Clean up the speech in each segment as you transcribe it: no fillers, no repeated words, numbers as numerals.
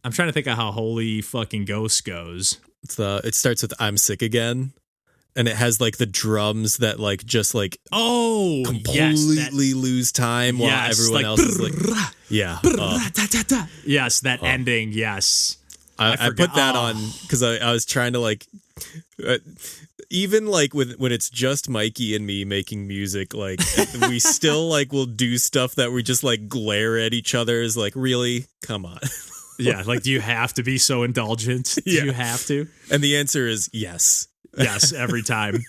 I'm trying to think of how Holy Fucking Ghost goes. It starts with "I'm sick again," and it has like the drums that like just like completely lose time while everyone else is like yes, that ending. Yes, I put that on because I was trying to like. Even like when it's just Mikey and me making music, like we still like will do stuff that we just like glare at each other as like, really? Come on. Yeah, like, do you have to be so indulgent? Do you have to? And the answer is yes. Yes, every time.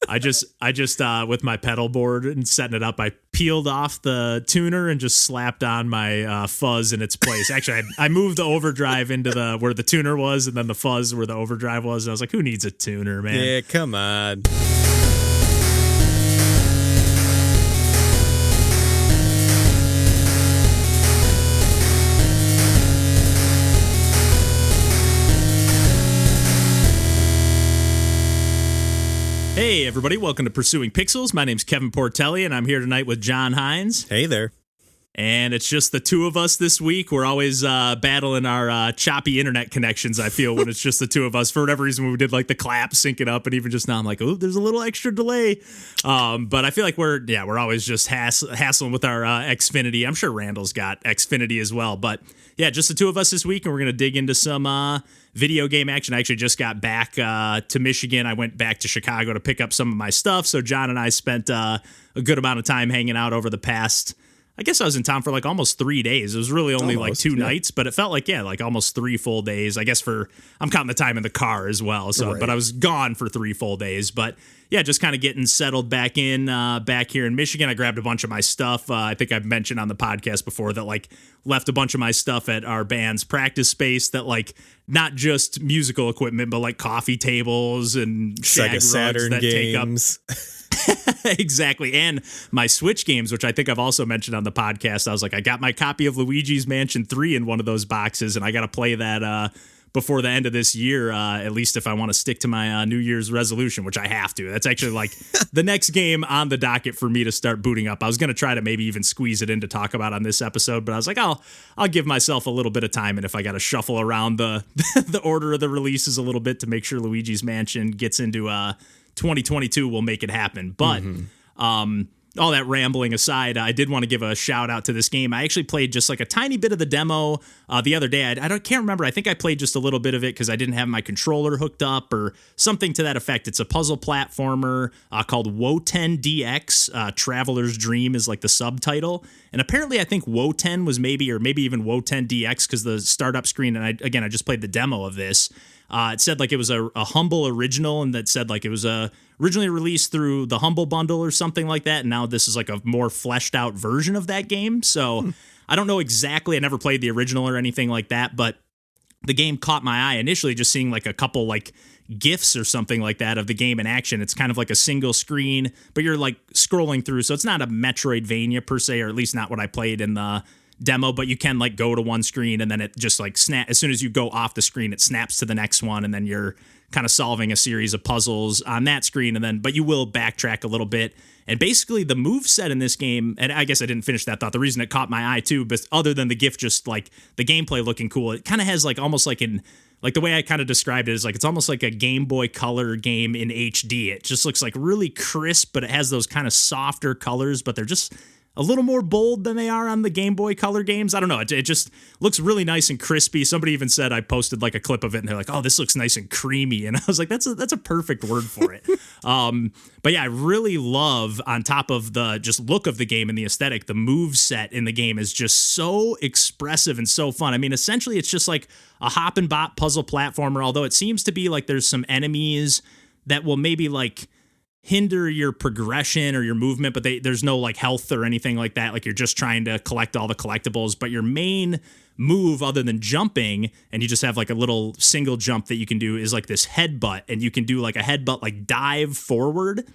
I just with my pedal board and setting it up, I peeled off the tuner and just slapped on my fuzz in its place. Actually, I moved the overdrive into where the tuner was, and then the fuzz where the overdrive was. And I was like, who needs a tuner, man? Yeah, come on. Hey, everybody. Welcome to Pursuing Pixels. My name's Kevin Portelli, and I'm here tonight with John Hines. Hey there. And it's just the two of us this week. We're always battling our choppy internet connections, I feel, when it's just the two of us. For whatever reason, when we did like the clap, sync it up, and even just now I'm like, oh, there's a little extra delay. But I feel like we're always just hassling with our Xfinity. I'm sure Randall's got Xfinity as well. But yeah, just the two of us this week, and we're going to dig into some video game action. I actually just got back to Michigan. I went back to Chicago to pick up some of my stuff. So John and I spent a good amount of time hanging out over the past, I guess I was in town for like almost 3 days. It was really only like two nights, but it felt like, like almost 3 full days. I guess I'm counting the time in the car as well. So, But I was gone for 3 full days. But yeah, just kind of getting settled back here in Michigan. I grabbed a bunch of my stuff. I think I've mentioned on the podcast before that like left a bunch of my stuff at our band's practice space that like not just musical equipment, but like coffee tables and Sega Saturn that games. Take up. Exactly. And my Switch games, which I think I've also mentioned on the podcast. I was like, I got my copy of Luigi's Mansion 3 in one of those boxes, and I got to play that before the end of this year, at least if I want to stick to my New Year's resolution, which I have to. That's actually like the next game on the docket for me to start booting up. I was going to try to maybe even squeeze it in to talk about on this episode, but I was like, I'll give myself a little bit of time, and if I got to shuffle around the the order of the releases a little bit to make sure Luigi's Mansion gets into 2022, we'll make it happen. But all that rambling aside, I did want to give a shout out to this game. I actually played just like a tiny bit of the demo the other day. Can't remember. I think I played just a little bit of it because I didn't have my controller hooked up or something to that effect. It's a puzzle platformer called Woten DX. Traveler's Dream is like the subtitle. And apparently I think Woten was maybe even Woten DX because the startup screen, and I just played the demo of this. It said like it was a Humble original, and that said like it was originally released through the Humble bundle or something like that, and now this is like a more fleshed out version of that game. So I don't know exactly. I never played the original or anything like that, but the game caught my eye initially just seeing like a couple like GIFs or something like that of the game in action. It's kind of like a single screen, but you're like scrolling through, so it's not a Metroidvania per se, or at least not what I played in the demo, but you can like go to one screen and then it just like as soon as you go off the screen, it snaps to the next one, and then you're kind of solving a series of puzzles on that screen, and then but you will backtrack a little bit. And basically the move set in this game, and I guess I didn't finish that thought, the reason it caught my eye too, but other than the GIF just like the gameplay looking cool, it kind of has like almost like like the way I kind of described it is like it's almost like a Game Boy Color game in HD. It just looks like really crisp, but it has those kind of softer colors, but they're just a little more bold than they are on the Game Boy Color games. I don't know. It just looks really nice and crispy. Somebody even said, I posted like a clip of it, and they're like, oh, this looks nice and creamy. And I was like, that's a perfect word for it. But yeah, I really love, on top of the just look of the game and the aesthetic, the move set in the game is just so expressive and so fun. I mean, essentially it's just like a hop and bop puzzle platformer, although it seems to be like there's some enemies that will maybe like hinder your progression or your movement, but there's no like health or anything like that. Like you're just trying to collect all the collectibles, but your main move other than jumping, and you just have like a little single jump that you can do, is like this headbutt, and you can do like a headbutt like dive forward.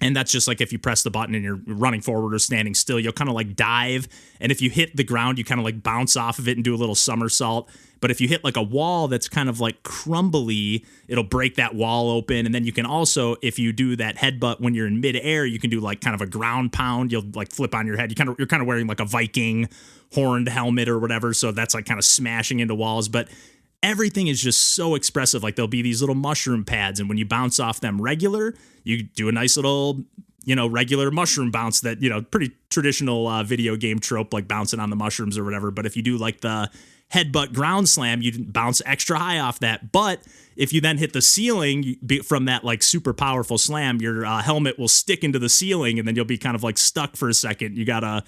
And that's just like if you press the button and you're running forward or standing still, you'll kind of like dive. And if you hit the ground, you kind of like bounce off of it and do a little somersault. But if you hit like a wall that's kind of like crumbly, it'll break that wall open. And then you can also, if you do that headbutt when you're in midair, you can do like kind of a ground pound. You'll like flip on your head. You're kind of wearing like a Viking horned helmet or whatever. So that's like kind of smashing into walls. But everything is just so expressive. Like there'll be these little mushroom pads, and when you bounce off them regular, you do a nice little, regular mushroom bounce that, pretty traditional video game trope, like bouncing on the mushrooms or whatever. But if you do like the headbutt ground slam, you bounce extra high off that. But if you then hit the ceiling from that like super powerful slam, your helmet will stick into the ceiling, and then you'll be kind of like stuck for a second. You gotta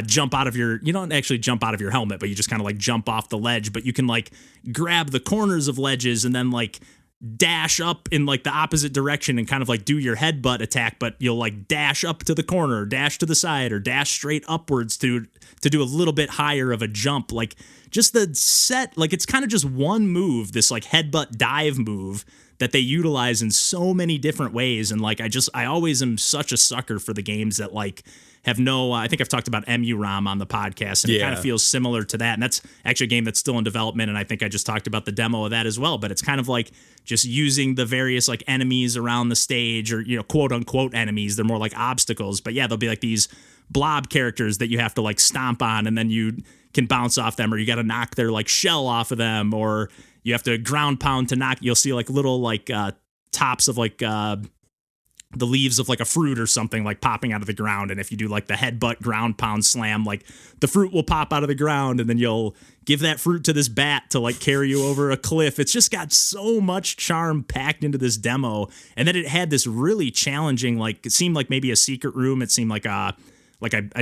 jump out of you don't actually jump out of your helmet, but you just kind of like jump off the ledge. But you can like grab the corners of ledges and then like dash up in like the opposite direction and kind of like do your headbutt attack, but you'll like dash up to the corner, dash to the side, or dash straight upwards to do a little bit higher of a jump. Like just the set, like it's kind of just one move, this like headbutt dive move that they utilize in so many different ways. And like I always am such a sucker for the games that like have no, I think I've talked about MU-ROM on the podcast, and it kind of feels similar to that. And that's actually a game that's still in development, and I think I just talked about the demo of that as well. But it's kind of like just using the various like enemies around the stage, or, quote unquote enemies. They're more like obstacles. But yeah, there'll be like these blob characters that you have to like stomp on, and then you can bounce off them, or you got to knock their like shell off of them, or you have to ground pound to knock. You'll see like little like tops of like the leaves of like a fruit or something like popping out of the ground. And if you do like the headbutt ground pound slam, like the fruit will pop out of the ground, and then you'll give that fruit to this bat to like carry you over a cliff. It's just got so much charm packed into this demo. And then it had this really challenging, like it seemed like maybe a secret room. It seemed like I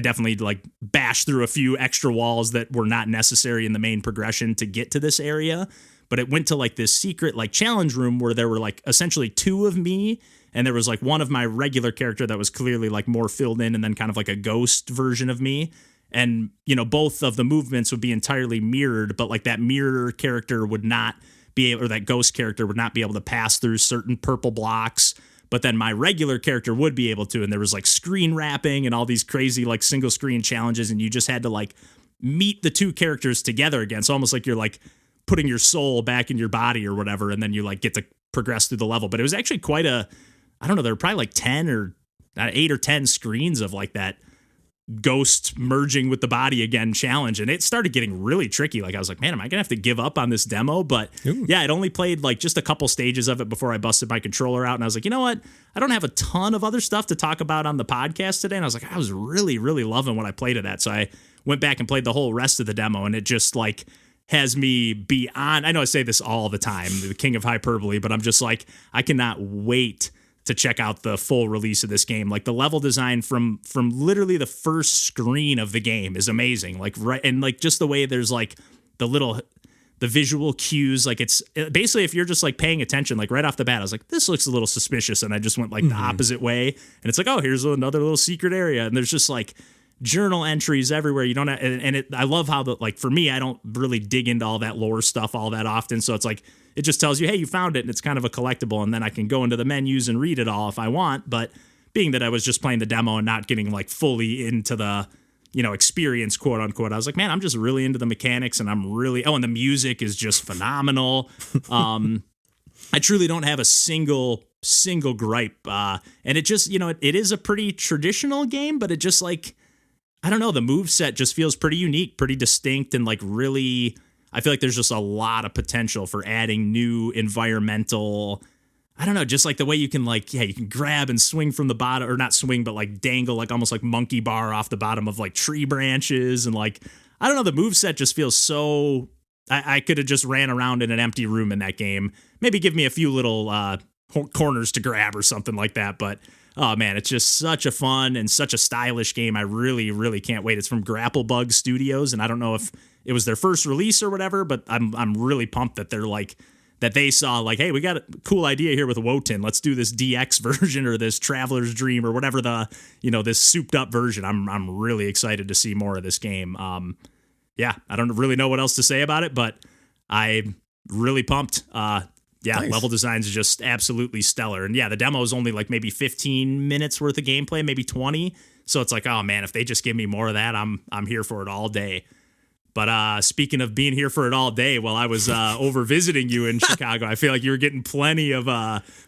definitely like bashed through a few extra walls that were not necessary in the main progression to get to this area. But it went to like this secret like challenge room where there were like essentially two of me, and there was like one of my regular character that was clearly like more filled in, and then kind of like a ghost version of me. And, both of the movements would be entirely mirrored, but like that mirror character would not be able, or that ghost character would not be able to pass through certain purple blocks. But then my regular character would be able to. And there was like screen wrapping and all these crazy like single screen challenges. And you just had to like meet the two characters together again. So almost like you're like putting your soul back in your body or whatever. And then you like get to progress through the level. But it was actually quite I don't know, there were probably like 10 or 8 or 10 screens of like that ghost merging with the body again challenge. And it started getting really tricky. Like I was like, man, am I gonna have to give up on this demo? But yeah, I'd only played like just a couple stages of it before I busted my controller out. And I was like, you know what? I don't have a ton of other stuff to talk about on the podcast today. And I was like, I was really, really loving what I played of that. So I went back and played the whole rest of the demo, and it just like has me beyond, I know I say this all the time, the king of hyperbole, but I'm just like, I cannot wait to check out the full release of this game. Like the level design from literally the first screen of the game is amazing. Like right, and like just the way there's like the visual cues, like it's basically, if you're just like paying attention, like right off the bat, I was like, this looks a little suspicious, and I just went like the opposite way, and it's like, oh, here's another little secret area, and there's just like journal entries everywhere. You don't have, I love how like for me, I don't really dig into all that lore stuff all that often, so it's like it just tells you, hey, you found it, and it's kind of a collectible, and then I can go into the menus and read it all if I want. But being that I was just playing the demo and not getting like fully into the experience, quote unquote, I was like, man, I'm just really into the mechanics, and I'm really, and the music is just phenomenal. I truly don't have a single gripe, and it just, it is a pretty traditional game, but it just like, I don't know, the move set just feels pretty unique, pretty distinct, and like really, I feel like there's just a lot of potential for adding new environmental, I don't know, just like the way you can like, you can grab and swing from the bottom, or not swing, but like dangle, like almost like monkey bar off the bottom of like tree branches. And like, I don't know, the moveset just feels so, I could have just ran around in an empty room in that game. Maybe give me a few little corners to grab or something like that. But oh man, it's just such a fun and such a stylish game. I really, really can't wait. It's from Grapplebug Studios, and I don't know if it was their first release or whatever, but I'm really pumped that they're like, that they saw like, hey, we got a cool idea here with Woten. Let's do this DX version, or this Traveler's Dream, or whatever this souped up version. I'm really excited to see more of this game. Yeah, I don't really know what else to say about it, but I'm really pumped. Yeah, Nice. level designs are just absolutely stellar. And yeah, the demo is only like maybe 15 minutes worth of gameplay, maybe 20. So it's like, oh man, if they just give me more of that, I'm here for it all day. But speaking of being here for it all day, while I was over visiting you in Chicago, I feel like you were getting plenty of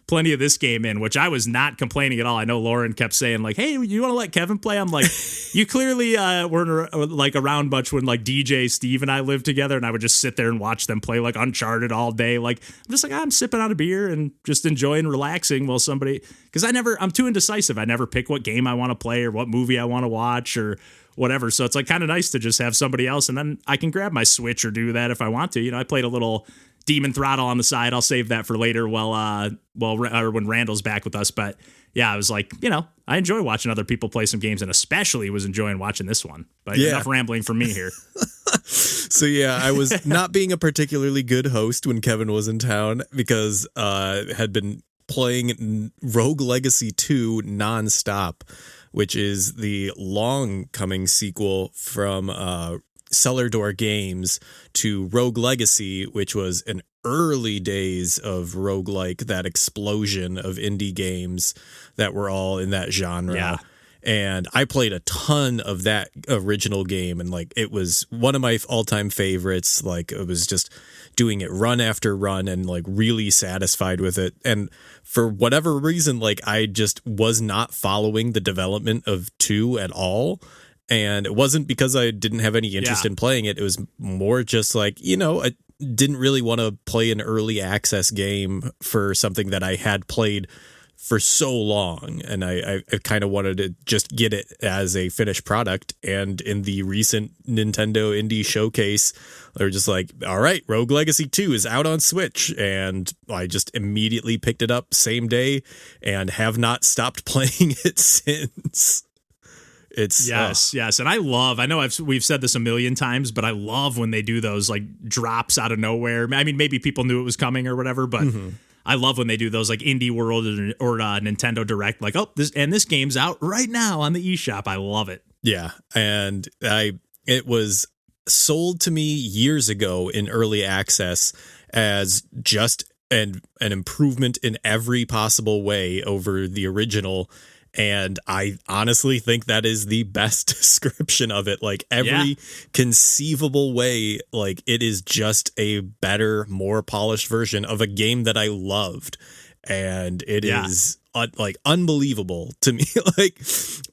this game in, which I was not complaining at all. I know Lauren kept saying like, "Hey, you want to let Kevin play?" I'm like, "You clearly weren't like around much when like DJ Steve and I lived together, and I would just sit there and watch them play like Uncharted all day. Like I'm just like I'm sipping on a beer and just enjoying relaxing while somebody because I'm too indecisive. I never pick what game I want to play or what movie I want to watch or whatever. So it's like kind of nice to just have somebody else, and then I can grab my Switch or do that if I want to. You know, I played a little Demon Throttle on the side. I'll save that for later or when Randall's back with us. But yeah, I was like, you know, I enjoy watching other people play some games, and especially was enjoying watching this one. But enough rambling from me here. So yeah, I was not being a particularly good host when Kevin was in town because had been playing Rogue Legacy 2 nonstop, which is the long-coming sequel from Cellar Door Games to Rogue Legacy, which was an early days of roguelike, that explosion of indie games that were all in that genre. Yeah. And I played a ton of that original game, and like it was one of my all-time favorites. Like it was just doing it run after run and like really satisfied with it. And for whatever reason, like I just was not following the development of 2 at all. And it wasn't because I didn't have any interest in playing it. It was more just like, you know, I didn't really want to play an early access game for something that I had played for so long, and I kind of wanted to just get it as a finished product. And in the recent Nintendo Indie Showcase, they're just like, all right, Rogue Legacy 2 is out on Switch, and I just immediately picked it up same day and have not stopped playing it since. It's yes, and I know we've said this a million times, but I love when they do those like drops out of nowhere. I mean, maybe people knew it was coming or whatever, but I love when they do those like Indie World or Nintendo Direct, like, oh, this game's out right now on the eShop. I love it. Yeah, and it was sold to me years ago in early access as just an improvement in every possible way over the original. And I honestly think that is the best description of it. Like every conceivable way, like it is just a better, more polished version of a game that I loved. And it is like unbelievable to me. Like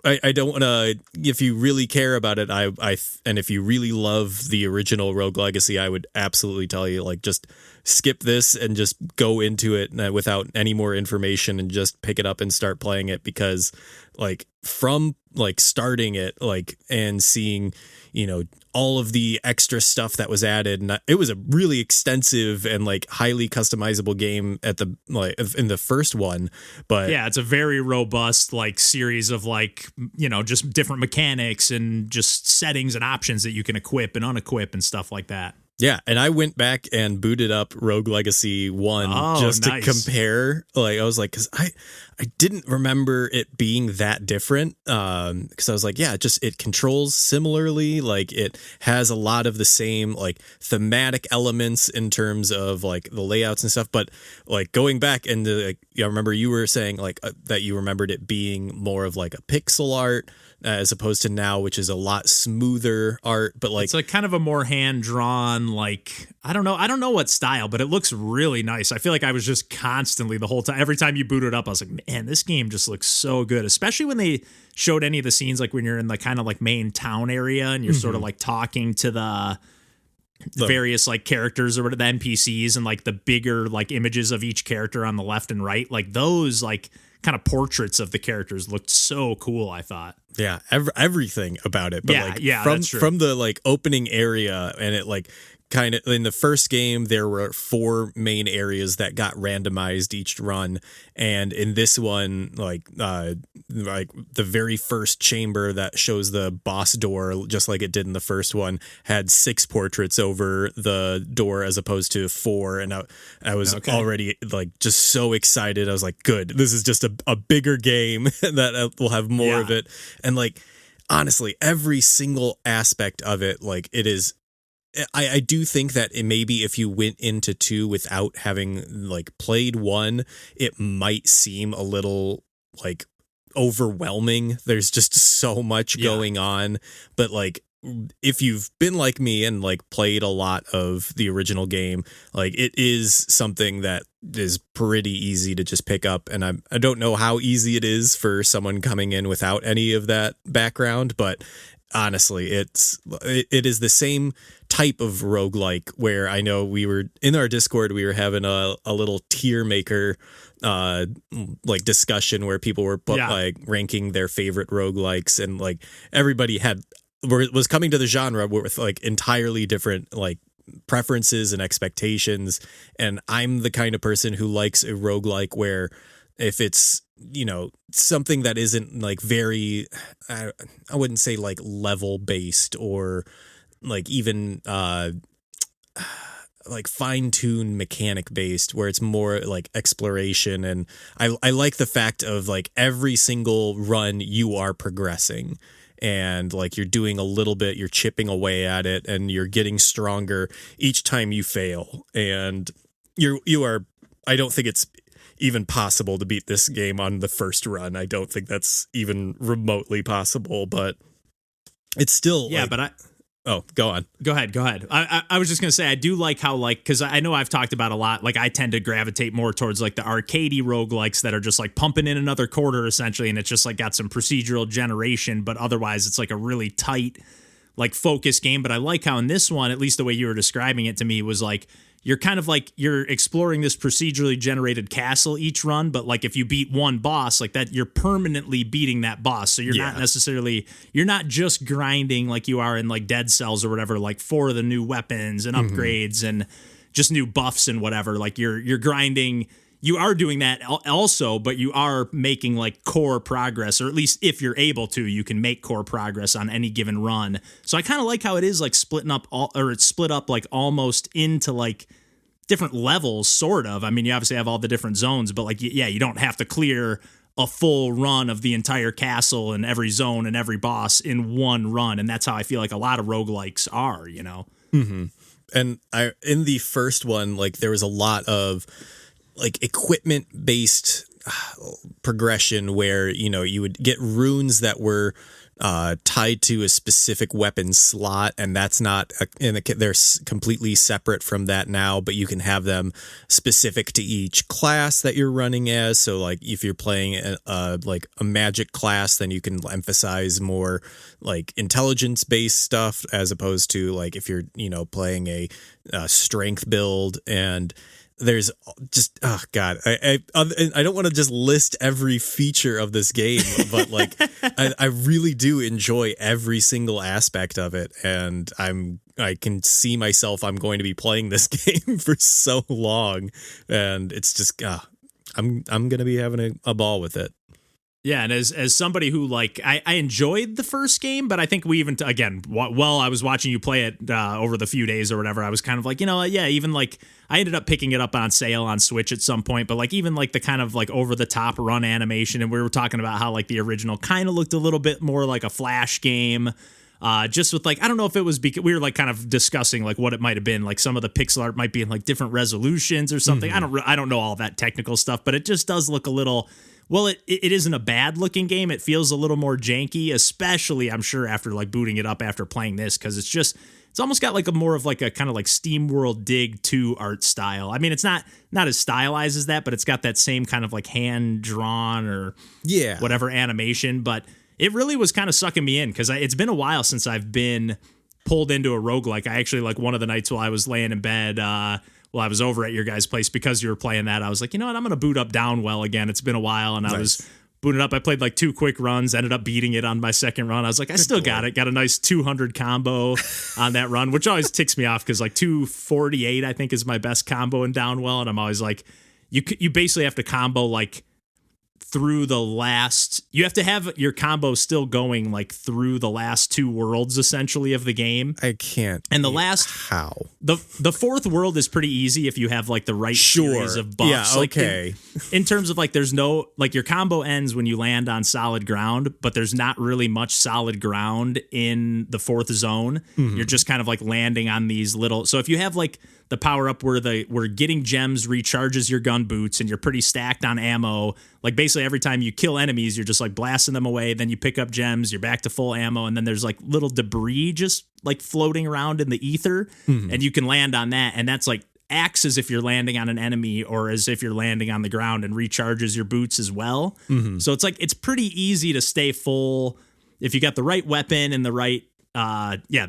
I don't want to, if you really care about it, and if you really love the original Rogue Legacy, I would absolutely tell you, like, just skip this and just go into it without any more information and just pick it up and start playing it, because like from like starting it, like, and seeing, you know, all of the extra stuff that was added, and it was a really extensive and like highly customizable game in the first one. But yeah, it's a very robust like series of like, you know, just different mechanics and just settings and options that you can equip and unequip and stuff like that. Yeah, and I went back and booted up Rogue Legacy 1 just to compare. Like, I was like, because I didn't remember it being that different. Because I was like, yeah, it controls similarly. Like, it has a lot of the same like thematic elements in terms of like the layouts and stuff. But like going back and like, I remember you were saying like that you remembered it being more of like a pixel art as opposed to now, which is a lot smoother art. But like, it's like kind of a more hand drawn, like, I don't know what style, but it looks really nice. I feel like I was just constantly the whole time, every time you boot it up, I was like, man, this game just looks so good. Especially when they showed any of the scenes, like when you're in the kind of like main town area and you're sort of like talking to the various like characters or the NPCs and like the bigger like images of each character on the left and right, like those like kind of portraits of the characters looked so cool, I thought. Yeah, everything about it. But from the like opening area, and it like kind of in the first game there were 4 main areas that got randomized each run, and in this one like the very first chamber that shows the boss door, just like it did in the first one, had 6 portraits over the door as opposed to 4, and I was already like just so excited. I was like, good, this is just a bigger game that will have more of it. And like honestly, every single aspect of it, like it is I do think that maybe if you went into 2 without having like played 1, it might seem a little like overwhelming. There's just so much going on. But like, if you've been like me and like played a lot of the original game, like it is something that is pretty easy to just pick up. And I don't know how easy it is for someone coming in without any of that background, but honestly, it is the same type of roguelike where I know we were in our Discord, we were having a little tier maker like discussion where people were like ranking their favorite roguelikes, and like everybody was coming to the genre with like entirely different like preferences and expectations. And I'm the kind of person who likes a roguelike where if it's, you know, something that isn't like very, I wouldn't say like level based or like even like fine-tuned mechanic based, where it's more like exploration. And I like the fact of like every single run you are progressing, and like you're doing a little bit, you're chipping away at it, and you're getting stronger each time you fail. And you are, I don't think it's even possible to beat this game on the first run. I don't think that's even remotely possible, but it's still Oh, go on. Go ahead. I was just going to say, I do like how, like, because I know I've talked about a lot, like, I tend to gravitate more towards, like, the arcadey roguelikes that are just, like, pumping in another quarter, essentially, and it's just, like, got some procedural generation, but otherwise it's, like, a really tight, like, focused game. But I like how in this one, at least the way you were describing it to me, was, like, you're kind of like, you're exploring this procedurally generated castle each run, but like if you beat one boss like that, you're permanently beating that boss. So you're not necessarily, you're not just grinding like you are in like Dead Cells or whatever, like for the new weapons and upgrades and just new buffs and whatever. Like you're grinding, you are doing that also, but you are making like core progress, or at least if you're able to, you can make core progress on any given run. So I kind of like how it is like splitting up it's split up like almost into like different levels, sort of. I mean, you obviously have all the different zones, but like, yeah, you don't have to clear a full run of the entire castle and every zone and every boss in one run. And that's how I feel like a lot of roguelikes are, you know? Mm-hmm. And in the first one, like there was a lot of like equipment based progression where, you know, you would get runes that were tied to a specific weapon slot, and that's not they're completely separate from that now, but you can have them specific to each class that you're running as. So like if you're playing like a magic class, then you can emphasize more like intelligence based stuff, as opposed to like if you're, you know, playing a strength build. And there's just, oh God, I don't want to just list every feature of this game, but like I really do enjoy every single aspect of it, and I can see myself, I'm going to be playing this game for so long, and it's just, I'm going to be having a ball with it. Yeah, and as somebody who, like, I enjoyed the first game, but I think we even, again, while I was watching you play it over the few days or whatever, I was kind of like, you know, yeah, even like, I ended up picking it up on sale on Switch at some point, but like even like the kind of like over-the-top run animation, and we were talking about how like the original kind of looked a little bit more like a Flash game, just with like, I don't know if it was because we were like kind of discussing like what it might have been, like some of the pixel art might be in like different resolutions or something. I don't know all that technical stuff, but it just does look a little... Well, it isn't a bad looking game. It feels a little more janky, especially I'm sure after like booting it up after playing this, because it's almost got like a more of like a kind of like SteamWorld Dig 2 art style. I mean, it's not as stylized as that, but it's got that same kind of like hand drawn or whatever animation. But it really was kind of sucking me in, because it's been a while since I've been pulled into a roguelike. I actually, like, one of the nights while I was laying in bed, while I was over at your guys' place, because you were playing that, I was like, you know what, I'm going to boot up Downwell again. It's been a while, and I was booting up. I played like 2 quick runs, ended up beating it on my second run. I was like, I still got it. Got a nice 200 combo on that run, which always ticks me off, because like 248, I think, is my best combo in Downwell, and I'm always like, you basically have to combo like through the last, you have to have your combo still going like through the last 2 worlds essentially of the game. I can't. And the last, how? The fourth world is pretty easy if you have like the right series of buffs. Yeah, okay. Like in terms of like, there's no, like your combo ends when you land on solid ground, but there's not really much solid ground in the fourth zone. You're just kind of like landing on these little, so if you have like the power up where getting gems recharges your gun boots and you're pretty stacked on ammo, like basically every time you kill enemies, you're just like blasting them away. Then you pick up gems, you're back to full ammo. And then there's like little debris just like floating around in the ether and you can land on that. And that's like acts as if you're landing on an enemy or as if you're landing on the ground and recharges your boots as well. So it's like, it's pretty easy to stay full if you got the right weapon and the right,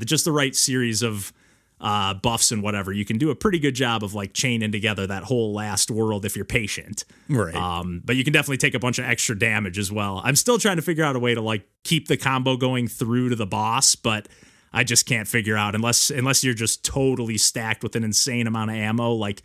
just the right series of buffs and whatever. You can do a pretty good job of like chaining together that whole last world if you're patient. Right. But you can definitely take a bunch of extra damage as well. I'm still trying to figure out a way to like keep the combo going through to the boss, but I just can't figure out unless you're just totally stacked with an insane amount of ammo. Like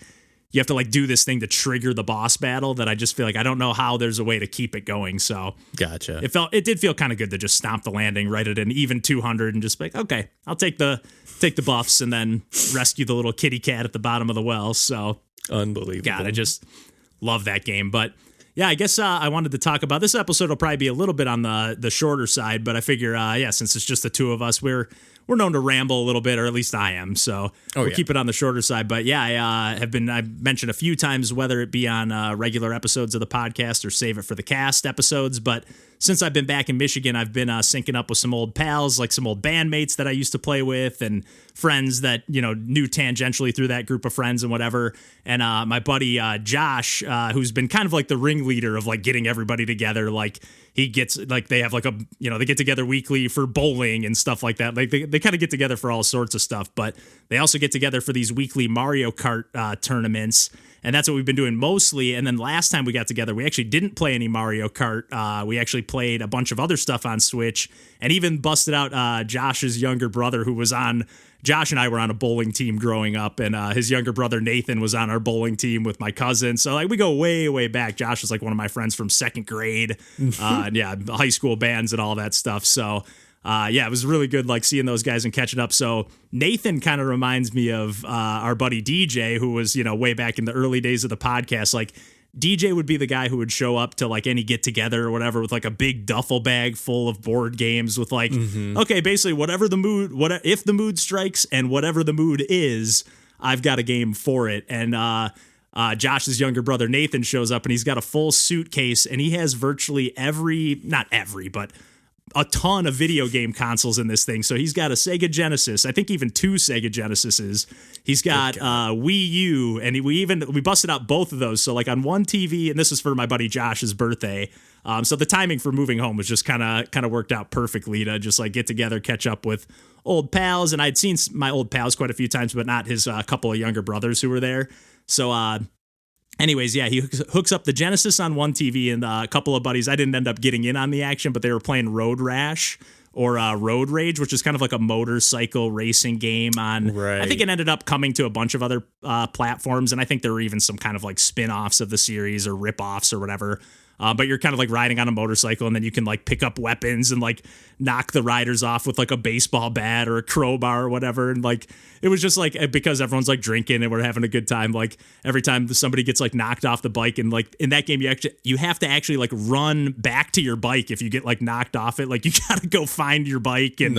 you have to like do this thing to trigger the boss battle that I just feel like I don't know how there's a way to keep it going. So gotcha. It did feel kind of good to just stomp the landing right at an even 200 and just be like, okay, I'll take the buffs and then rescue the little kitty cat at the bottom of the well. So unbelievable. God, I just love that game. But yeah, I guess I wanted to talk about this episode. Will probably be a little bit on the shorter side, but I figure, since it's just the two of us, we're known to ramble a little bit, or at least I am. So we'll keep it on the shorter side. But yeah, I've mentioned a few times, whether it be on regular episodes of the podcast or save it for the cast episodes. But since I've been back in Michigan, I've been syncing up with some old pals, like some old bandmates that I used to play with and friends that, knew tangentially through that group of friends and whatever. And my buddy Josh, who's been kind of like the ringleader of like getting everybody together, like he gets like they have like they get together weekly for bowling and stuff like that. Like they kind of get together for all sorts of stuff, but they also get together for these weekly Mario Kart tournaments. And that's what we've been doing mostly. And then last time we got together, we actually didn't play any Mario Kart. We actually played a bunch of other stuff on Switch and even busted out Josh's younger brother who was on. Josh and I were on a bowling team growing up, and his younger brother Nathan was on our bowling team with my cousin. So like we go way, way back. Josh is like one of my friends from second grade, and high school bands and all that stuff. So it was really good like seeing those guys and catching up. So Nathan kind of reminds me of our buddy DJ, who was way back in the early days of the podcast. Like DJ would be the guy who would show up to like any get together or whatever with like a big duffel bag full of board games with like, okay, basically whatever the mood, if the mood strikes and whatever the mood is, I've got a game for it. And Josh's younger brother Nathan shows up and he's got a full suitcase and he has virtually not every, but a ton of video game consoles in this thing. So he's got a Sega Genesis, I think even 2 Sega Genesises. He's got Wii U, and we busted out both of those. So like on one TV, and this is for my buddy Josh's birthday. So the timing for moving home was just kind of worked out perfectly to just like get together, catch up with old pals. And I'd seen my old pals quite a few times, but not his couple of younger brothers who were there. So anyways, yeah, he hooks up the Genesis on one TV, and a couple of buddies, I didn't end up getting in on the action, but they were playing Road Rash or Road Rage, which is kind of like a motorcycle racing game on, right. I think it ended up coming to a bunch of other platforms, and I think there were even some kind of like spin-offs of the series or rip-offs or whatever. But you're kind of like riding on a motorcycle, and then you can like pick up weapons and like knock the riders off with like a baseball bat or a crowbar or whatever. And like it was just like, because everyone's like drinking and we're having a good time, like every time somebody gets like knocked off the bike, and like in that game you have to actually like run back to your bike if you get like knocked off it. Like you gotta go find your bike and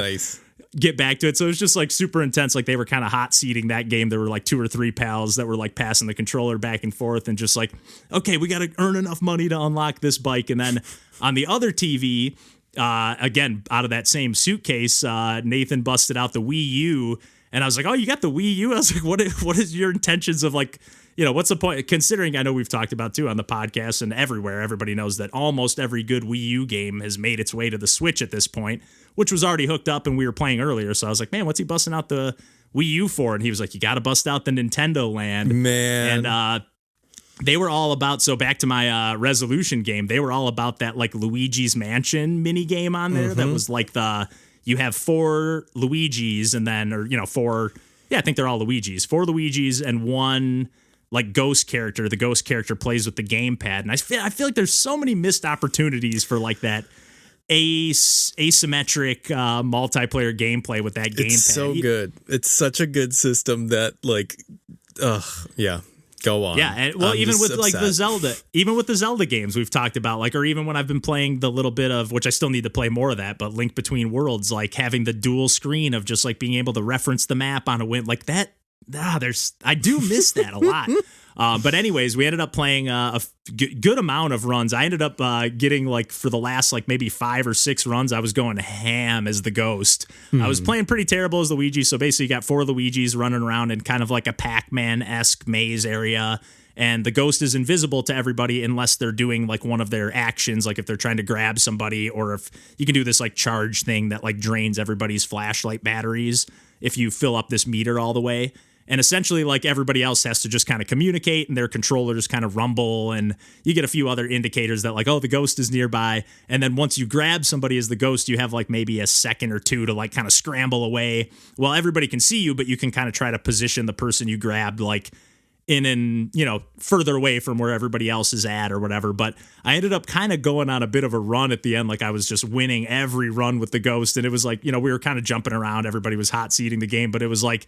get back to it. So it was just like super intense. Like they were kind of hot seating that game. There were like 2 or 3 pals that were like passing the controller back and forth and just like, okay, we got to earn enough money to unlock this bike. And then on the other TV, again, out of that same suitcase, Nathan busted out the Wii U, and I was like, oh, you got the Wii U? I was like, what is your intentions of like, what's the point? Considering I know we've talked about too on the podcast and everywhere, everybody knows that almost every good Wii U game has made its way to the Switch at this point, which was already hooked up and we were playing earlier. So I was like, man, what's he busting out the Wii U for? And he was like, you got to bust out the Nintendo Land. Man. And they were all about, so back to my resolution game, they were all about that like Luigi's Mansion mini game on there. That was like you have 4 Luigis and then, or 4, I think they're all Luigis, 4 Luigis and 1 like ghost character. The ghost character plays with the gamepad, and I feel like there's so many missed opportunities for like that asymmetric multiplayer gameplay with that gamepad. It's so good. It's such a good system that like, yeah. Go on. Yeah, and well, even with like the Zelda games we've talked about, like, or even when I've been playing the little bit of, which I still need to play more of that, but Link Between Worlds, like having the dual screen of just like being able to reference the map on a win, like that. I do miss that a lot. But anyways, we ended up playing a good amount of runs. I ended up getting like for the last like maybe 5 or 6 runs, I was going ham as the ghost. I was playing pretty terrible as Luigi. So basically you got 4 Luigis running around in kind of like a Pac-Man-esque maze area. And the ghost is invisible to everybody unless they're doing like one of their actions, like if they're trying to grab somebody, or if you can do this like charge thing that like drains everybody's flashlight batteries if you fill up this meter all the way. And essentially, like, everybody else has to just kind of communicate, and their controllers kind of rumble, and you get a few other indicators that, like, oh, the ghost is nearby. And then once you grab somebody as the ghost, you have, like, maybe a second or two to, like, kind of scramble away. Well, everybody can see you, but you can kind of try to position the person you grabbed, like, in and, you know, further away from where everybody else is at or whatever. But I ended up kind of going on a bit of a run at the end. Like, I was just winning every run with the ghost. And it was like, you know, we were kind of jumping around. Everybody was hot seating the game, but it was like,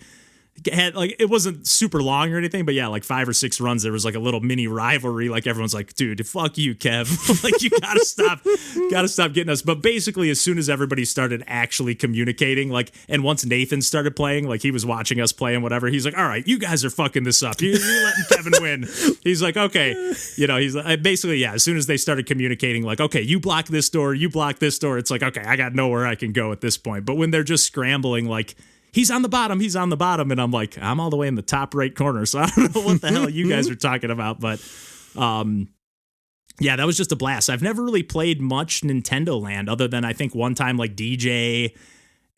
it wasn't super long or anything, but yeah, like 5 or 6 runs, there was like a little mini rivalry. Like everyone's like, dude, fuck you, Kev. Like, you gotta stop getting us. But basically, as soon as everybody started actually communicating, like, and once Nathan started playing, like he was watching us play and whatever, he's like, all right, you guys are fucking this up. You're letting Kevin win. He's like, okay, you know, he's like, basically, yeah, as soon as they started communicating, like, okay, you block this door, you block this door, it's like, okay, I got nowhere I can go at this point. But when they're just scrambling, like, he's on the bottom. And I'm like, I'm all the way in the top right corner. So I don't know what the hell you guys are talking about. But yeah, that was just a blast. I've never really played much Nintendo Land other than I think one time like DJ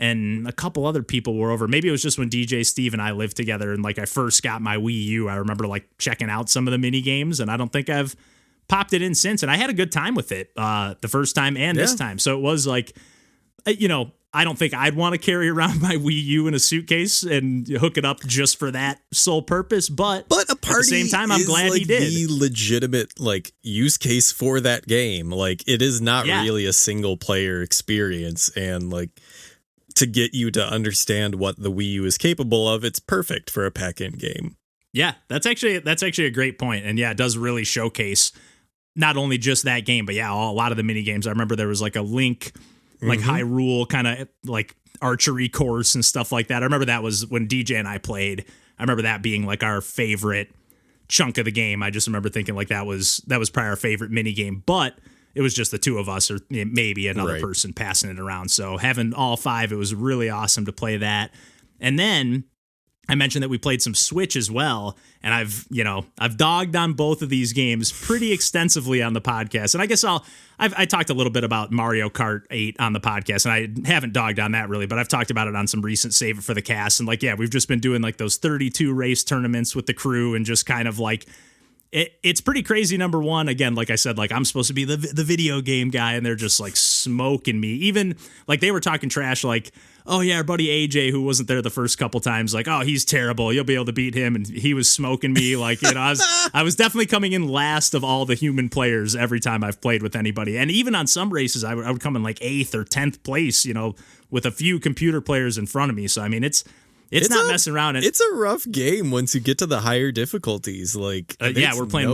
and a couple other people were over. Maybe it was just when DJ Steve and I lived together and like I first got my Wii U. I remember like checking out some of the mini games, and I don't think I've popped it in since. And I had a good time with it the first time and this time. So it was like, you know, I don't think I'd want to carry around my Wii U in a suitcase and hook it up just for that sole purpose. But a party at the same time, I'm glad like he did. The legitimate like use case for that game. Like, it is not really a single player experience, and like to get you to understand what the Wii U is capable of, it's perfect for a pack-in game. Yeah, that's actually a great point. And yeah, it does really showcase not only just that game, but yeah, a lot of the mini games. I remember there was like a Link, like Hyrule kind of like archery course and stuff like that. I remember that was when DJ and I played. I remember that being like our favorite chunk of the game. I just remember thinking like that was probably our favorite mini game, but it was just the two of us or maybe another person passing it around. So having all 5, it was really awesome to play that. And then I mentioned that we played some Switch as well, and I've dogged on both of these games pretty extensively on the podcast. And I guess I talked a little bit about Mario Kart 8 on the podcast, and I haven't dogged on that really, but I've talked about it on some recent Save It for the Cast. And like, yeah, we've just been doing like those 32 race tournaments with the crew and just kind of like, it's pretty crazy. Number one, again, like I said, like I'm supposed to be the video game guy, and they're just like smoking me. Even like they were talking trash, like, oh yeah, our buddy AJ, who wasn't there the first couple times, like, oh, he's terrible, you'll be able to beat him, and he was smoking me. Like, you know, I was definitely coming in last of all the human players every time I've played with anybody. And even on some races, I would come in like 8th or 10th place, you know, with a few computer players in front of me. So I mean, it's not messing around. It's a rough game once you get to the higher difficulties. Like, yeah, we're playing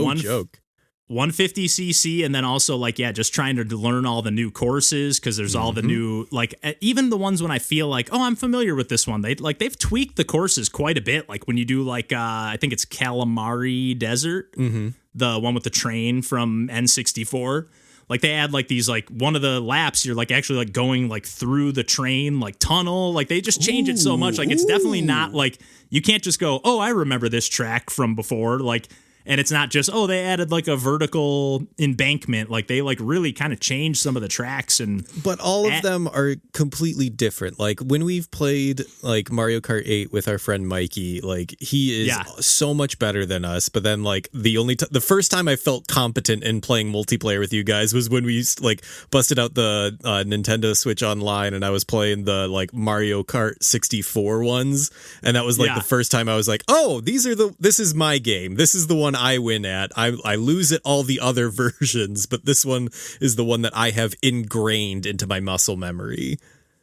150cc, and then also like, yeah, just trying to learn all the new courses, because there's all the new, like, even the ones when I feel like, oh, I'm familiar with this one, they've tweaked the courses quite a bit. Like when you do like I think it's Calamari Desert, the one with the train from N64. Like they add like these, like one of the laps, you're like actually like going like through the train, like tunnel. Like they just change it so much. Like it's definitely not like, you can't just go, oh, I remember this track from before. Like, And it's not just, oh, they added like a vertical embankment. Like they like really kind of changed some of the tracks. But all of them are completely different. Like when we've played like Mario Kart 8 with our friend Mikey, like he is so much better than us. But then like the first time I felt competent in playing multiplayer with you guys was when we like busted out the Nintendo Switch Online and I was playing the like Mario Kart 64 ones. And that was like the first time I was like, oh, this is my game. This is the one I win at. I lose at all the other versions, but this one is the one that I have ingrained into my muscle memory.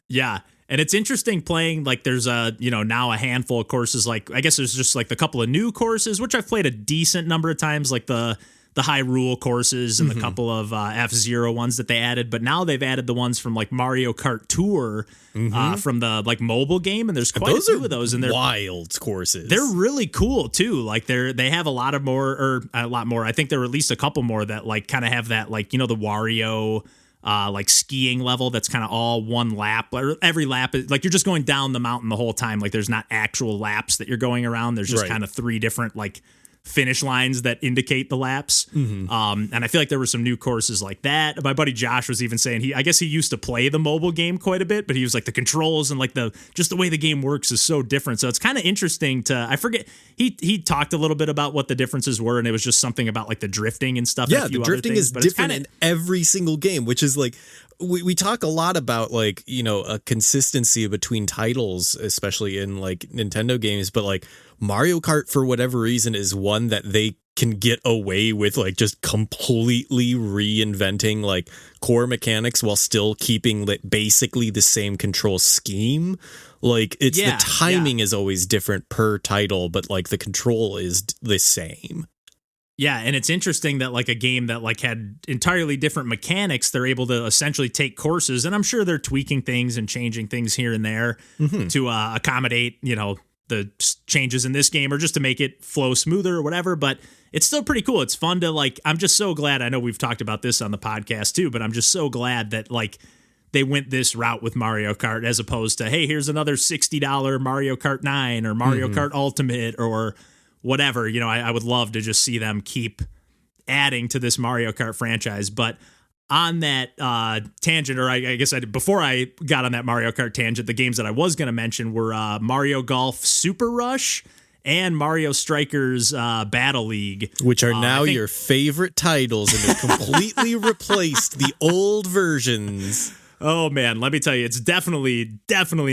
Yeah. And it's interesting playing, like there's now a handful of courses, like I guess there's just like a couple of new courses, which I've played a decent number of times, like the Hyrule courses and the couple of F-Zero ones that they added. But now they've added the ones from like Mario Kart Tour from the like mobile game. And there's quite a few of those. And they're wild courses. They're really cool too. Like they have a lot more. I think there are at least a couple more that like kind of have that, like, the Wario like skiing level that's kind of all one lap, or every lap is like you're just going down the mountain the whole time. Like there's not actual laps that you're going around. There's just kind of 3 different like finish lines that indicate the laps. And I feel like there were some new courses like that. My buddy Josh was even saying I guess he used to play the mobile game quite a bit, but he was like the controls and like just the way the game works is so different. So it's kind of interesting I forget, he talked a little bit about what the differences were, and it was just something about like the drifting and stuff. Yeah, the drifting is different in every single game, which is like, we talk a lot about like, a consistency between titles, especially in like Nintendo games, but like Mario Kart, for whatever reason, is one that they can get away with like just completely reinventing like core mechanics while still keeping basically the same control scheme. Like the timing is always different per title, but like the control is the same. Yeah, and it's interesting that like a game that like had entirely different mechanics, they're able to essentially take courses, and I'm sure they're tweaking things and changing things here and there to accommodate, the changes in this game, or just to make it flow smoother or whatever. But it's still pretty cool. It's fun to like, I'm just so glad. I know we've talked about this on the podcast too, but I'm just so glad that like they went this route with Mario Kart, as opposed to, hey, here's another $60 Mario Kart 9 or Mario Kart Ultimate or whatever. I would love to just see them keep adding to this Mario Kart franchise. But on that tangent, or I guess before I got on that Mario Kart tangent, the games that I was going to mention were Mario Golf Super Rush and Mario Strikers Battle League, which are now your favorite titles, and they completely replaced the old versions. Oh man, let me tell you, it's definitely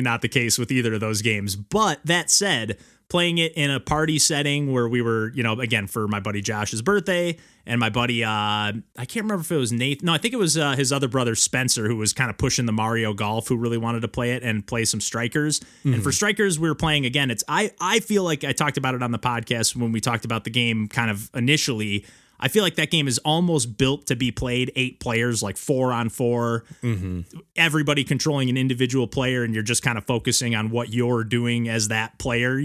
not the case with either of those games. But that said, playing it in a party setting where we were, again, for my buddy Josh's birthday, and my buddy, I can't remember if it was Nathan. No, I think it was his other brother, Spencer, who was kind of pushing the Mario Golf, who really wanted to play it and play some Strikers. And for Strikers, we were playing, again, I feel like I talked about it on the podcast when we talked about the game kind of initially. I feel like that game is almost built to be played 8 players, like 4-on-4, everybody controlling an individual player, and you're just kind of focusing on what you're doing as that player,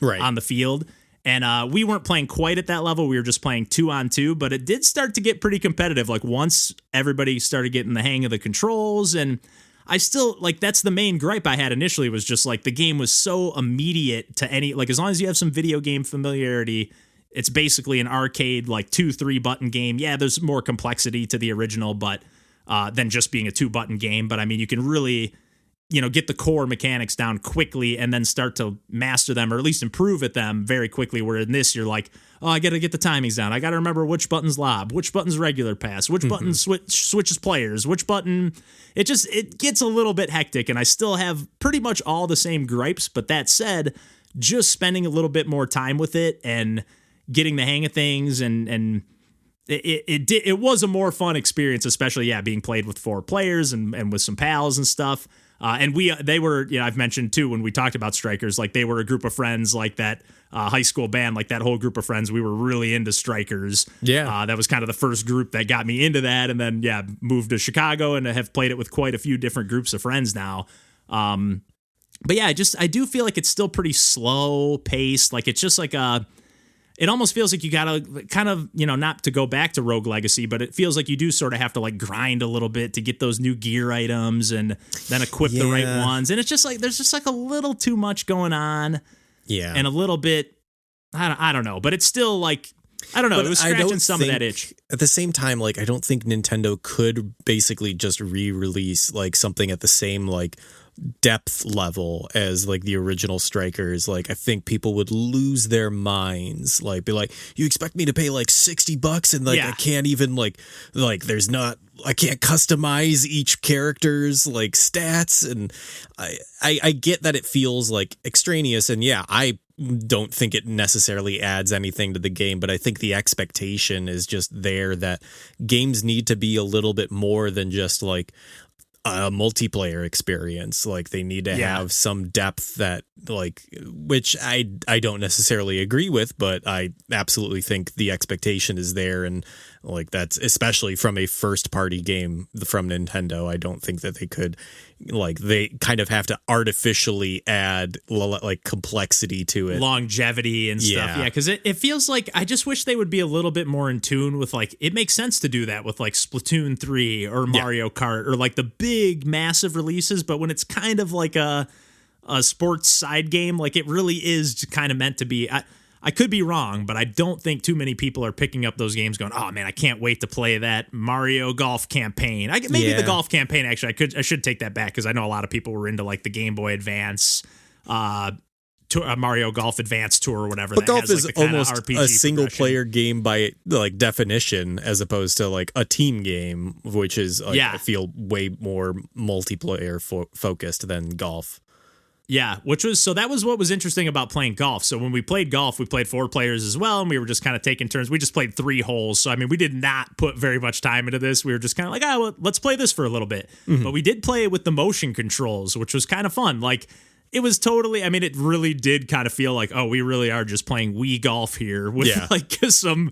on the field. And we weren't playing quite at that level. We were just playing 2-on-2, but it did start to get pretty competitive. Like once everybody started getting the hang of the controls, and I still, like, that's the main gripe I had initially, was just like the game was so immediate to any, like, as long as you have some video game familiarity, it's basically an arcade, like 2-3 button game. Yeah, there's more complexity to the original, but than just being a 2-button game. But I mean, you can really, get the core mechanics down quickly and then start to master them, or at least improve at them very quickly. Where in this, you're like, oh, I got to get the timings down. I got to remember which button's lob, which button's regular pass, which button switches players, which button. It gets a little bit hectic, and I still have pretty much all the same gripes. But that said, just spending a little bit more time with it and getting the hang of things, and it was a more fun experience, especially being played with 4 players and with some pals and stuff. And they were, I've mentioned too, when we talked about Strikers, like they were a group of friends, like that high school band, like that whole group of friends, we were really into Strikers. Yeah. That was kind of the first group that got me into that. And then, moved to Chicago and have played it with quite a few different groups of friends now. But yeah, I do feel like it's still pretty slow paced. Like it's just like it almost feels like you gotta kind of, not to go back to Rogue Legacy, but it feels like you do sort of have to like grind a little bit to get those new gear items and then equip the right ones. And it's just like, there's just like a little too much going on. Yeah. And a little bit, I don't know, but it's still like, I don't know. But It was I scratching don't some of that think- itch. At the same time, like, I don't think Nintendo could basically just re-release like something at the same like depth level as like the original Strikers. Like, I think people would lose their minds. Like, be like, you expect me to pay like $60 and like I can't even like there's not. I can't customize each character's like stats, and I get that it feels like extraneous, and yeah, I don't think it necessarily adds anything to the game, but I think the expectation is just there that games need to be a little bit more than just like a multiplayer experience. Like, they need to have some depth that like, which I don't necessarily agree with, but I absolutely think the expectation is there, and like that's especially from a first party game from Nintendo. I don't think that they could, like, they kind of have to artificially add like complexity to it, longevity and stuff. Yeah, because it feels like I just wish they would be a little bit more in tune with, like, it makes sense to do that with like Splatoon 3 or Mario Kart or like the big massive releases, but when it's kind of like a sports side game, like it really is kind of meant to be. I could be wrong, but I don't think too many people are picking up those games going, oh man, I can't wait to play that Mario Golf campaign. Maybe the golf campaign, actually, I should take that back, because I know a lot of people were into like the Game Boy Advance, Mario Golf Advance Tour or whatever. But that golf has, is like, the almost RPG a single player game by like definition, as opposed to like a team game, which is like, I feel way more multiplayer focused than golf. Yeah, that was what was interesting about playing golf. So when we played golf, we played 4 players as well, and we were just kind of taking turns. We just played 3 holes. So, I mean, we did not put very much time into this. We were just kind of like, well, let's play this for a little bit. Mm-hmm. But we did play it with the motion controls, which was kind of fun. Like, it was totally, I mean, it really did kind of feel like, oh, we really are just playing Wii Golf here with like some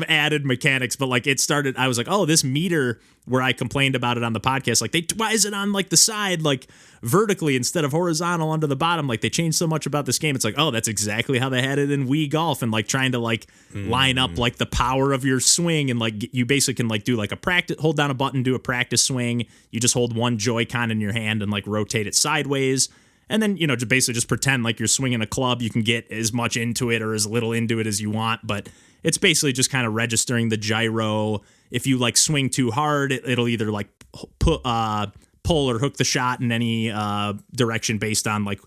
added mechanics. But like, it started, I was like, oh, this meter where I complained about it on the podcast, like, why is it on like the side, like vertically instead of horizontal onto the bottom? Like, they changed so much about this game. It's like, oh, that's exactly how they had it in Wii Golf, and like trying to like line up like the power of your swing, and like you basically can like do like a practice, hold down a button, do a practice swing. You just hold one Joy-Con in your hand and like rotate it sideways. And then, to basically just pretend like you're swinging a club. You can get as much into it or as little into it as you want, but it's basically just kind of registering the gyro. If you like swing too hard, it'll either like pull or hook the shot in any direction based on like,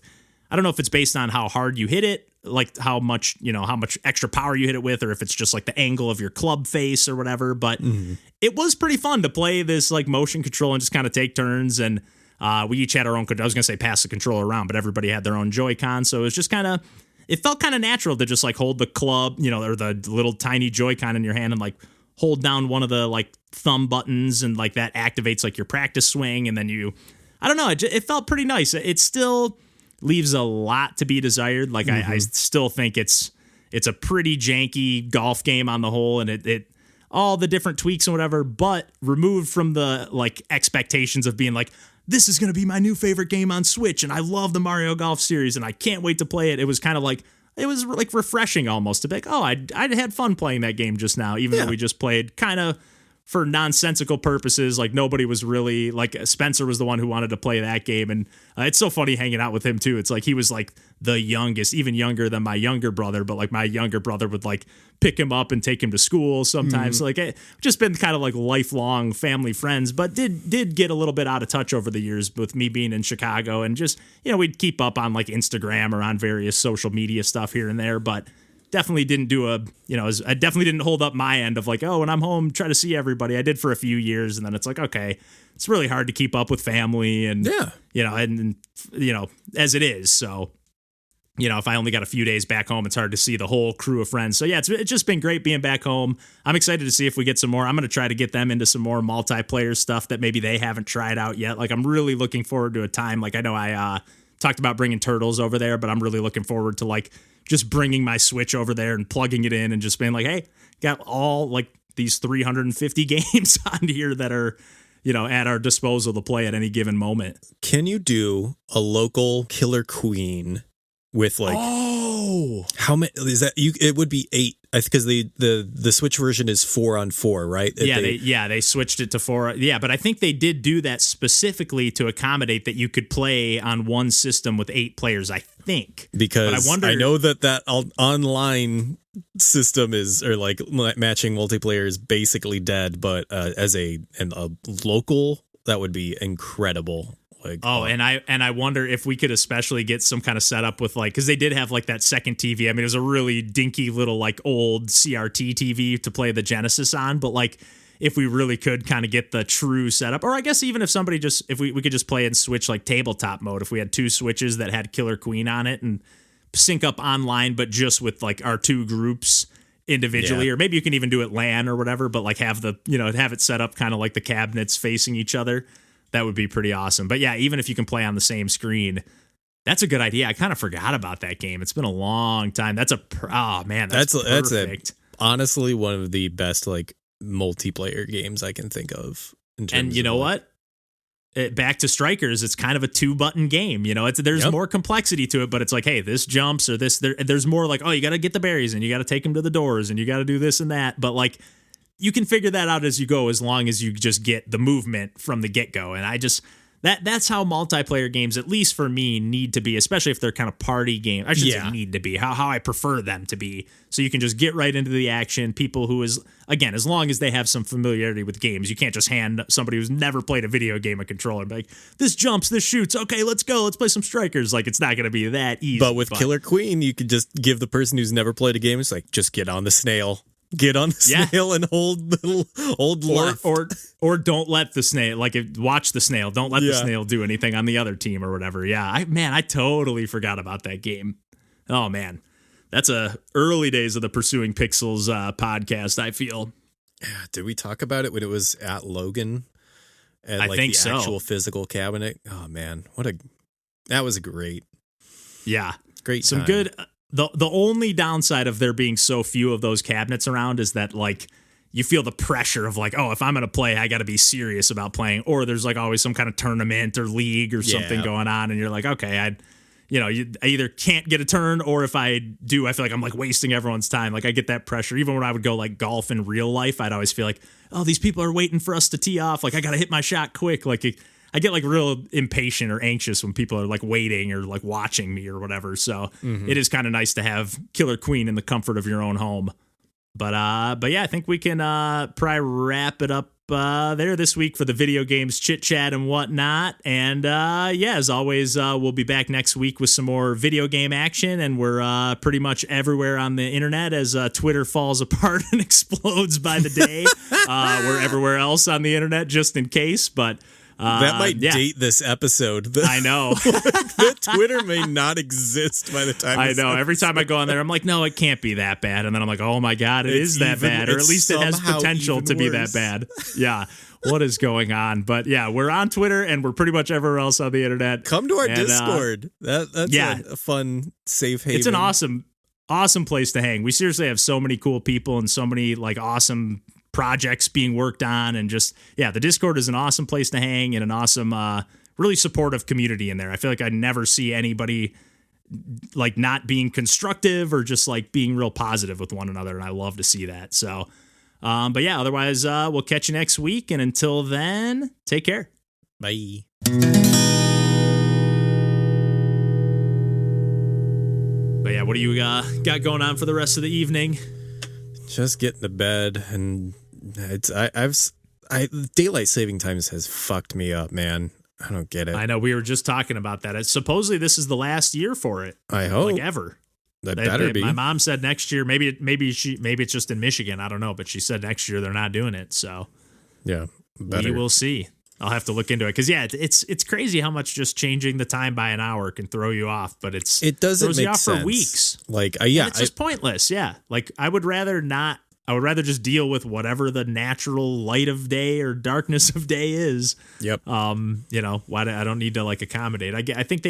I don't know if it's based on how hard you hit it, like how much extra power you hit it with, or if it's just like the angle of your club face or whatever. But it was pretty fun to play this like motion control and just kind of take turns. And we each had our own, I was going to say pass the controller around, but everybody had their own Joy-Con. So it was just kind of, it felt kind of natural to just like hold the club, or the little tiny Joy-Con in your hand and like hold down one of the like thumb buttons, and like that activates like your practice swing. And then I don't know, it felt pretty nice. It still leaves a lot to be desired. Like I still think it's a pretty janky golf game on the whole, and it all the different tweaks and whatever, but removed from the like expectations of being like, this is going to be my new favorite game on Switch, and I love the Mario Golf series, and I can't wait to play it. It was kind of like, it was like refreshing almost to be like, oh, I had fun playing that game just now, even though we just played kind of for nonsensical purposes. Like, nobody was really, like, Spencer was the one who wanted to play that game, and it's so funny hanging out with him too. It's like he was like the youngest, even younger than my younger brother, but like my younger brother would like pick him up and take him to school sometimes. So, like, it just been kind of like lifelong family friends, but did get a little bit out of touch over the years with me being in Chicago, and just, we'd keep up on like Instagram or on various social media stuff here and there, but definitely didn't do I definitely didn't hold up my end of like, oh, when I'm home, try to see everybody. I did for a few years, and then it's like, okay, it's really hard to keep up with family and, as it is. So, if I only got a few days back home, it's hard to see the whole crew of friends. So yeah, it's just been great being back home. I'm excited to see if we get some more. I'm going to try to get them into some more multiplayer stuff that maybe they haven't tried out yet. Like, I'm really looking forward to a time. Like, I know I talked about bringing Turtles over there, but I'm really looking forward to like just bringing my Switch over there and plugging it in and just being like, hey, got all like these 350 games on here that are, at our disposal to play at any given moment. Can you do a local Killer Queen with like How many is that? It would be 8. Because the Switch version is 4-on-4, right? They switched it to 4. Yeah, but I think they did do that specifically to accommodate that you could play on one system with 8 players, I think. Because I know that online system is, or like matching multiplayer is basically dead, but as a local, that would be incredible. And I wonder if we could especially get some kind of setup with because they did have that second TV. I mean, it was a really dinky little old CRT TV to play the Genesis on, but if we really could kind of get the true setup, or I guess even if somebody if we could just play and switch tabletop mode, if we had 2 Switches that had Killer Queen on it and sync up online, but just with our 2 groups individually, or maybe you can even do it LAN or whatever, but have have it set up kind of like the cabinets facing each other. That would be pretty awesome. But yeah, even if you can play on the same screen, that's a good idea. I kind of forgot about that game. It's been a long time. That's perfect. Honestly one of the best multiplayer games I can think of. And you know what? Back to Strikers, it's kind of a 2-button game. There's more complexity to it, but it's hey, this jumps or this. There's more you got to get the berries and you got to take them to the doors and you got to do this and that. But you can figure that out as you go, as long as you just get the movement from the get-go. And that's how multiplayer games, at least for me, need to be, especially if they're kind of party games. I shouldn't say need to be, how I prefer them to be. So you can just get right into the action. People who as long as they have some familiarity with games, you can't just hand somebody who's never played a video game a controller and be this jumps, this shoots. Okay, let's go. Let's play some Strikers. It's not going to be that easy. But with Killer Queen, you could just give the person who's never played a game, it's just get on the snail. Get on the snail and hold left. Or don't let the snail, watch the snail. Don't let the snail do anything on the other team or whatever. Yeah, I totally forgot about that game. Oh, man. That's early days of the Pursuing Pixels podcast, I feel. Yeah, did we talk about it when it was at Logan? At, I think the so. Actual physical cabinet? Oh, man. That was great. Yeah. Great Some time. good... The only downside of there being so few of those cabinets around is that you feel the pressure of if I'm going to play, I got to be serious about playing, or there's always some kind of tournament or league or something going on, and you're okay, I either can't get a turn, or if I do, I feel I'm wasting everyone's time. I get that pressure. Even when I would go golf in real life, I'd always feel oh, these people are waiting for us to tee off. I got to hit my shot quick. I get real impatient or anxious when people are waiting or watching me or whatever. So it is kind of nice to have Killer Queen in the comfort of your own home. But yeah, I think we can probably wrap it up there this week for the video games chit chat and whatnot. And as always, we'll be back next week with some more video game action. And we're pretty much everywhere on the internet as Twitter falls apart and explodes by the day. We're everywhere else on the internet just in case, but. That might date this episode. I know. The Twitter may not exist by the time. I know. Every time I go on there, I'm no, it can't be that bad. And then I'm oh my God, it is that bad. Or at least it has potential to be that bad. Yeah. What is going on? But yeah, we're on Twitter and we're pretty much everywhere else on the internet. Come to our Discord. That's a fun, safe haven. It's an awesome place to hang. We seriously have so many cool people and so many awesome projects being worked on, and just the Discord is an awesome place to hang and an awesome really supportive community in there. I feel I never see anybody not being constructive or just being real positive with one another, and I love to see that. So but yeah, otherwise we'll catch you next week, and until then, take care. Bye. But yeah, what do you got going on for the rest of the evening? Just getting to bed, and daylight saving times has fucked me up, man. I don't get it. I know, we were just talking about that. Supposedly this is the last year for it. I hope ever. That better be. My mom said next year. Maybe it's just in Michigan. I don't know, but she said next year they're not doing it. So yeah, we will see. I'll have to look into it because it's crazy how much just changing the time by an hour can throw you off. But it doesn't throws make you off sense for weeks. It's just pointless. Yeah, I would rather not. I would rather just deal with whatever the natural light of day or darkness of day is. Yep. Why I don't need to accommodate. I think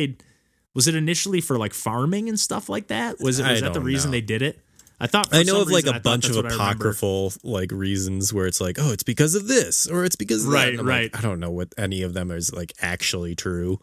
was it initially for farming and stuff like that? Was that the reason they did it? I know of a bunch of apocryphal reasons where it's it's because of this or it's because of that. Right. I don't know what any of them is actually true.